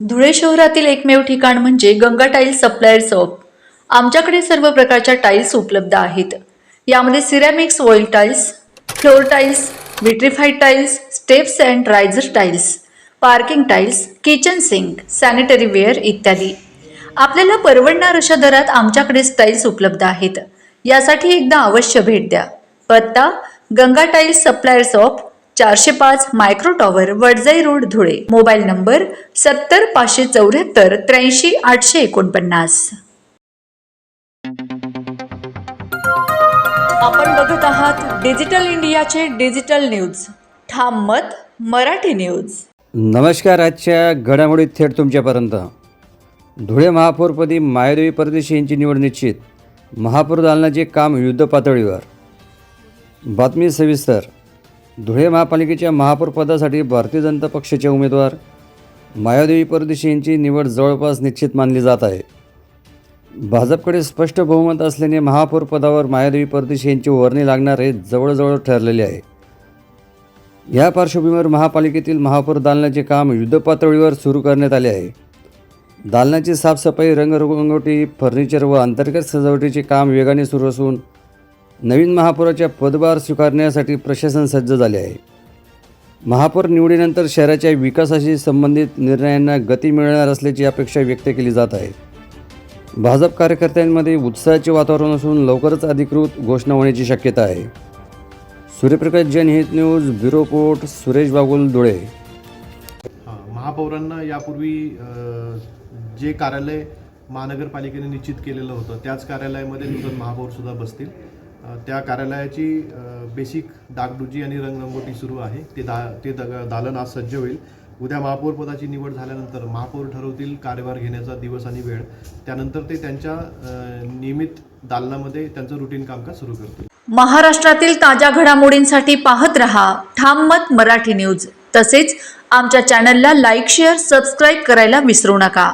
धुळे शहरातील एकमेव ठिकाण म्हणजे गंगा टाइल्स सप्लायर शॉप। आमच्याकडे सर्व प्रकारच्या टाइल्स उपलब्ध आहेत। यामध्ये ceramics wall tiles, floor tiles, vitrified tiles, steps and riser tiles, parking tiles, kitchen sink, sanitary ware इत्यादी। आपल्याला परवडणार अशा दरात आमच्याकडे टाइल्स उपलब्ध आहेत। यासाठी एकदा अवश्य भेट द्या। पत्ता Ganga tiles supplier shop, 405 micro tower, Wadjai road, Dhule. Mobile number 70 574 83 849। आपण बघत आहात डिजिटल इंडियाचे डिजिटल न्यूज। ठाम मत मराठी न्यूज। नमस्कार। आजच्या घडामोडीत थेट तुमच्यापर्यंत। धुळे महापौरपदी मायादेवी परदेशी यांची निवड निश्चित। महापौर दालनाचे काम युद्ध पातळीवर। बातमी सविस्तर। धुळे महापालिकेच्या महापौरपदासाठी भारतीय जनता पक्षाचे उमेदवार मायादेवी परदेशी यांची निवड जवळपास निश्चित मानली जात आहे। भाजपकडे स्पष्ट बहुमत असल्याने महापौर पदावर मायादेवी परदेशी यांची वर्णी लागणार हे जवळजवळ ठरलेले आहे। या पार्श्वभूमीवर महापालिकेतील महापौर दालनाचे काम युद्धपातळीवर सुरू करण्यात आले आहे। दालनाची साफसफाई, रंगरंगोटी, फर्निचर व अंतर्गत सजावटीचे काम वेगाने सुरू असून नवीन महापौराच्या पदभार स्वीकारण्यासाठी प्रशासन सज्ज झाले आहे। महापौर निवडीनंतर शहराच्या विकासाशी संबंधित निर्णयांना गती मिळणार असल्याची अपेक्षा व्यक्त केली जात आहे। भाजप कार्यकर्त्यांमध्ये उत्साहाचे वातावरण असून लवकरच अधिकृत घोषणा होण्याची शक्यता आहे। सूर्यप्रकाश जनहित news, bureau report, Suresh Bagul, Dhule. महापौरांना यापूर्वी जे कार्यालय महानगरपालिकेने निश्चित केलेलं होतं त्याच कार्यालयामध्ये नूतन महापौरसुद्धा बसतील। त्या कार्यालयाची बेसिक डागडुजी आणि रंगरंगोटी सुरू आहे। ते दालन आज सज्ज होईल। उद्या महापौर पदाची निवड झाल्यानंतर महापौर ठरवतील कार्यभार घेण्याचा दिवस आणि वेळ। त्यानंतर ते त्यांच्या नियमित दालनामध्ये त्यांचं रुटीन कामकाज सुरू करतील। महाराष्ट्रातील ताज्या घडामोडींसाठी पाहत रहा ठाम मत मराठी न्यूज। तसेच आमच्या चॅनलला लाईक, शेअर, सबस्क्राईब करायला विसरू नका।